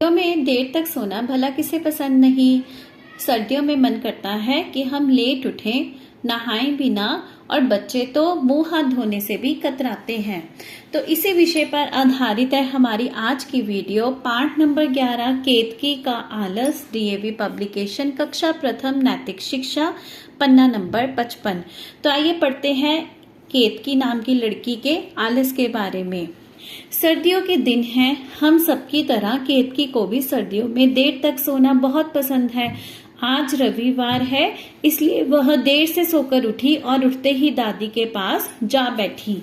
सर्दियों में देर तक सोना भला किसे पसंद नहीं। सर्दियों में मन करता है कि हम लेट उठें, नहाएं भी ना, और बच्चे तो मुंह हाथ धोने से भी कतराते हैं। तो इसी विषय पर आधारित है हमारी आज की वीडियो। पाठ नंबर 11, केतकी का आलस, डीएवी पब्लिकेशन, कक्षा प्रथम, नैतिक शिक्षा, पन्ना नंबर 55। तो आइए पढ़ते हैं केतकी नाम की लड़की के आलस के बारे में। सर्दियों के दिन हैं, हम सबकी तरह केतकी को भी सर्दियों में देर तक सोना बहुत पसंद है। आज रविवार है, इसलिए वह देर से सोकर उठी और उठते ही दादी के पास जा बैठी।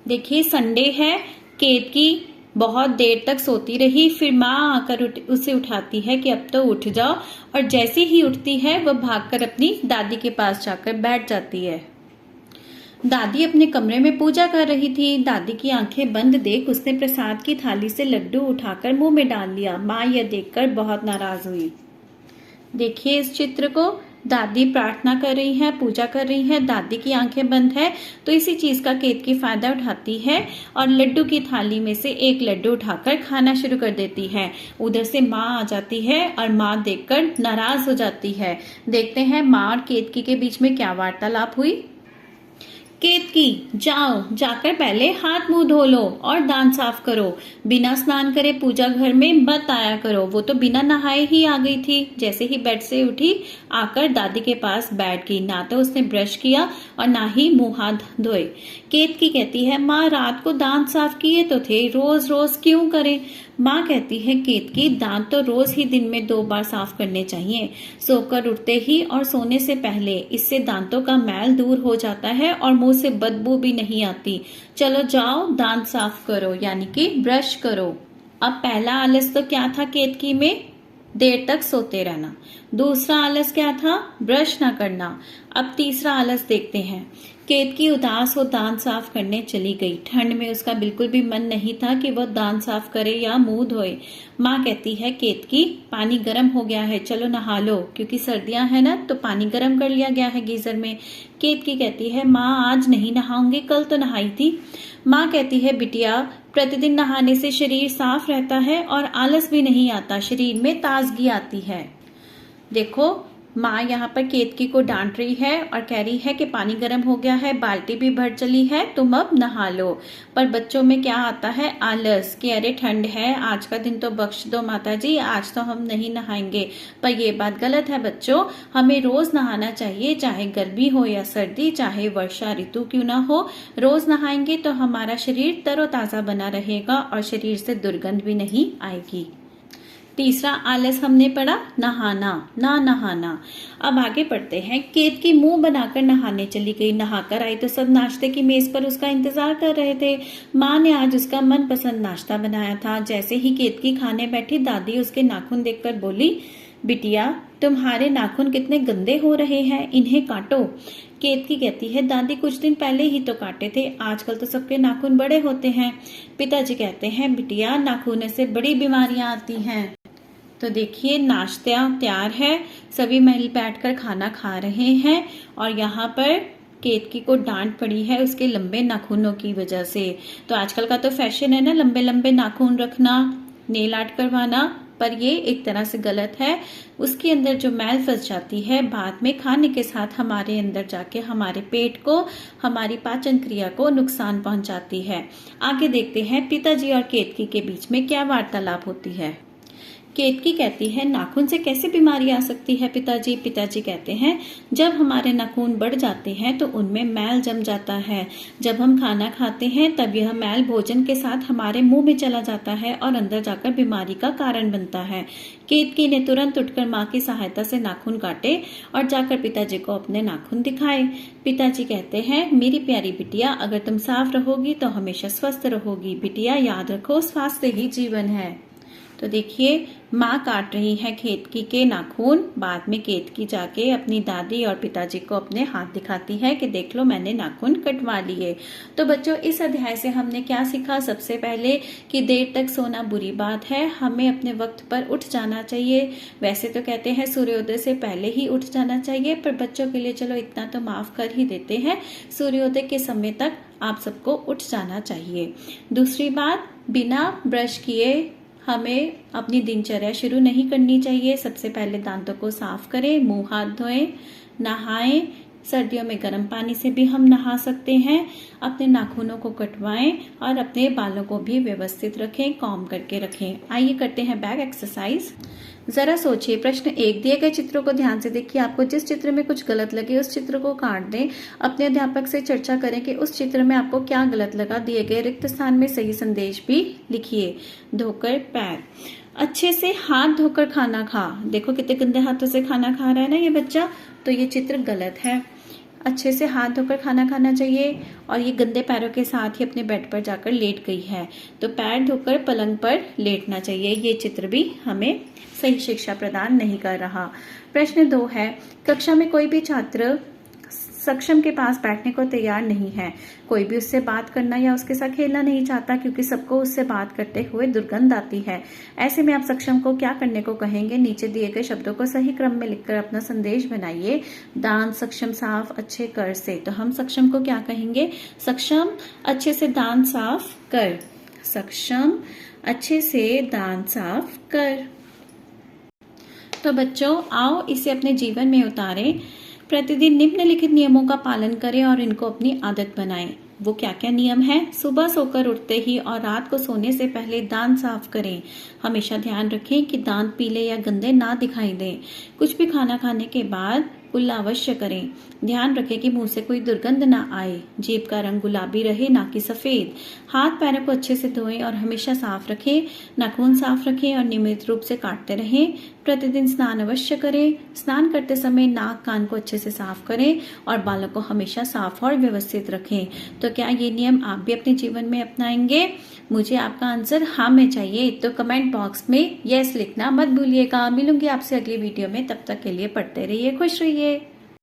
देखिए, संडे है, केतकी बहुत देर तक सोती रही। फिर माँ आकर उसे उठाती है कि अब तो उठ जाओ, और जैसे ही उठती है वह भागकर अपनी दादी के पास जाकर बैठ जाती है। दादी अपने कमरे में पूजा कर रही थी। दादी की आंखें बंद देख उसने प्रसाद की थाली से लड्डू उठाकर मुंह में डाल लिया। माँ यह देखकर बहुत नाराज हुई। देखिए इस चित्र को, दादी प्रार्थना कर रही है, पूजा कर रही है, दादी की आंखें बंद है, तो इसी चीज का केतकी फायदा उठाती है और लड्डू की थाली में से एक लड्डू उठाकर खाना शुरू कर देती है। उधर से माँ आ जाती है और माँ देखकर नाराज हो जाती है। देखते हैं माँ और केतकी के बीच में क्या वार्तालाप हुई। केतकी, जाओ, जाकर पहले हाथ मुंह धो लो और दांत साफ करो। बिना स्नान करे पूजा घर में मत आया करो। वो तो बिना नहाए ही आ गई थी। जैसे ही बेड से उठी, आकर दादी के पास बैठ गई। ना तो उसने ब्रश किया और ना ही मुंह हाथ धोए। केतकी कहती है, माँ रात को दांत साफ किए तो थे, रोज रोज क्यों करें। माँ कहती है, केतकी दांत तो रोज ही दिन में 2 बार साफ करने चाहिए, सोकर उठते ही और सोने से पहले। इससे दांतों का मैल दूर हो जाता है और मुंह से बदबू भी नहीं आती। चलो जाओ दांत साफ करो, यानी कि ब्रश करो। अब पहला आलस तो क्या था केतकी में? देर तक सोते रहना। दूसरा आलस क्या था? ब्रश ना करना। अब तीसरा आलस देखते हैं। केतकी उदास हो दांत साफ करने चली गई। ठंड में उसका बिल्कुल भी मन नहीं था कि वह दांत साफ करे या मुंह धोए। माँ कहती है, केतकी पानी गर्म हो गया है, चलो नहा लो, क्योंकि सर्दियां है ना, तो पानी गर्म कर लिया गया है गीजर में। केतकी कहती है, माँ आज नहीं नहाऊंगी, कल तो नहाई थी। माँ कहती है, बिटिया प्रतिदिन नहाने से शरीर साफ रहता है और आलस भी नहीं आता, शरीर में ताजगी आती है। देखो, माँ यहाँ पर केतकी को डांट रही है और कह रही है कि पानी गर्म हो गया है, बाल्टी भी भर चली है, तुम अब नहा लो। पर बच्चों में क्या आता है? आलस, कि अरे ठंड है, आज का दिन तो बख्श दो माता जी, आज तो हम नहीं नहाएंगे। पर ये बात गलत है बच्चों, हमें रोज नहाना चाहिए, चाहे गर्मी हो या सर्दी, चाहे वर्षा ऋतु क्यों ना हो। रोज नहाएंगे तो हमारा शरीर तरोताजा बना रहेगा और शरीर से दुर्गंध भी नहीं आएगी। तीसरा आलस हमने पढ़ा, नहाना, ना नहाना। अब आगे पढ़ते हैं। केतकी मुंह बनाकर नहाने चली गई। नहाकर आई तो सब नाश्ते की मेज पर उसका इंतजार कर रहे थे। माँ ने आज उसका मनपसंद नाश्ता बनाया था। जैसे ही केतकी खाने बैठी, दादी उसके नाखून देखकर बोली, बिटिया तुम्हारे नाखून कितने गंदे हो रहे हैं, इन्हें काटो। केतकी कहती है, दादी कुछ दिन पहले ही तो काटे थे, आजकल तो सबके नाखून बड़े होते हैं। पिताजी कहते हैं, बिटिया नाखूनों से बड़ी बीमारियां आती हैं। तो देखिए, नाश्ता तैयार है, सभी महल बैठकर खाना खा रहे हैं और यहाँ पर केतकी को डांट पड़ी है उसके लंबे नाखूनों की वजह से। तो आजकल का तो फैशन है ना, लंबे लंबे नाखून रखना, नेल आर्ट करवाना, पर ये एक तरह से गलत है। उसके अंदर जो मैल फंस जाती है, बाद में खाने के साथ हमारे अंदर जाके हमारे पेट को, हमारी पाचन क्रिया को नुकसान पहुंचाती है। आगे देखते हैं पिताजी और केतकी के बीच में क्या वार्तालाप होती है। केतकी कहती है, नाखून से कैसे बीमारी आ सकती है पिताजी? पिताजी कहते हैं, जब हमारे नाखून बढ़ जाते हैं तो उनमें मैल जम जाता है। जब हम खाना खाते हैं तब यह मैल भोजन के साथ हमारे मुंह में चला जाता है और अंदर जाकर बीमारी का कारण बनता है। केतकी ने तुरंत उठकर माँ की सहायता से नाखून काटे और जाकर पिताजी को अपने नाखून दिखाए। पिताजी कहते हैं, मेरी प्यारी बिटिया, अगर तुम साफ रहोगी तो हमेशा स्वस्थ रहोगी। बिटिया याद रखो, स्वास्थ्य ही जीवन है। तो देखिए, माँ काट रही है केतकी के नाखून। बाद में केतकी जाके अपनी दादी और पिताजी को अपने हाथ दिखाती है कि देख लो, मैंने नाखून कटवा लिए। तो बच्चों, इस अध्याय से हमने क्या सीखा? सबसे पहले कि देर तक सोना बुरी बात है, हमें अपने वक्त पर उठ जाना चाहिए। वैसे तो कहते हैं सूर्योदय से पहले ही उठ जाना चाहिए, पर बच्चों के लिए चलो इतना तो माफ कर ही देते हैं, सूर्योदय के समय तक आप सबको उठ जाना चाहिए। दूसरी बात, बिना ब्रश किए हमें अपनी दिनचर्या शुरू नहीं करनी चाहिए। सबसे पहले दांतों को साफ करें, मुंह हाथ धोएं, नहाएं। सर्दियों में गर्म पानी से भी हम नहा सकते हैं। अपने नाखूनों को कटवाएं और अपने बालों को भी व्यवस्थित रखें, कॉम्ब करके रखें। आइए करते हैं बैक एक्सरसाइज। जरा सोचिए, प्रश्न 1, दिए गए चित्रों को ध्यान से देखिए। आपको जिस चित्र में कुछ गलत लगे उस चित्र को काट दें। अपने अध्यापक से चर्चा करें कि उस चित्र में आपको क्या गलत लगा। दिए गए रिक्त स्थान में सही संदेश भी लिखिए। धोकर पैर, अच्छे से हाथ धोकर खाना खा। देखो कितने गंदे हाथों से खाना खा रहा है ना ये बच्चा, तो ये चित्र गलत है। अच्छे से हाथ धोकर खाना खाना चाहिए। और ये गंदे पैरों के साथ ही अपने बेड पर जाकर लेट गई है, तो पैर धोकर पलंग पर लेटना चाहिए। ये चित्र भी हमें सही शिक्षा प्रदान नहीं कर रहा। प्रश्न 2 है, कक्षा में कोई भी छात्र सक्षम के पास बैठने को तैयार नहीं है। कोई भी उससे बात करना या उसके साथ खेलना नहीं चाहता, क्योंकि सबको उससे बात करते हुए दुर्गंध आती है। ऐसे में आप सक्षम को क्या करने को कहेंगे? नीचे दिए गए शब्दों को सही क्रम में लिखकर अपना संदेश बनाइए। दांत सक्षम साफ अच्छे कर से, तो हम सक्षम को क्या कहेंगे? सक्षम अच्छे से दांत साफ कर। सक्षम अच्छे से दांत साफ कर। तो बच्चों आओ इसे अपने जीवन में उतारें। प्रतिदिन निम्नलिखित नियमों का पालन करें और इनको अपनी आदत बनाएं। वो क्या क्या नियम है? सुबह सोकर उठते ही और रात को सोने से पहले दांत साफ करें। हमेशा ध्यान रखें कि दांत पीले या गंदे ना दिखाई दें। कुछ भी खाना खाने के बाद कुल्ला अवश्य करें। ध्यान रखें कि मुंह से कोई दुर्गंध ना आए। जीभ का रंग गुलाबी रहे, ना कि सफेद। हाथ पैरों को अच्छे से धोएं और हमेशा साफ रखें। नाखून साफ रखें और नियमित रूप से काटते रहें। प्रतिदिन स्नान अवश्य करें। स्नान करते समय नाक कान को अच्छे से साफ करें और बालों को हमेशा साफ और व्यवस्थित रखें। तो क्या ये नियम आप भी अपने जीवन में अपनाएंगे? मुझे आपका आंसर हाँ में चाहिए, तो कमेंट बॉक्स में यस लिखना मत भूलिएगा। मिलूंगी आपसे अगली वीडियो में, तब तक के लिए पढ़ते रहिए, खुश रहिए।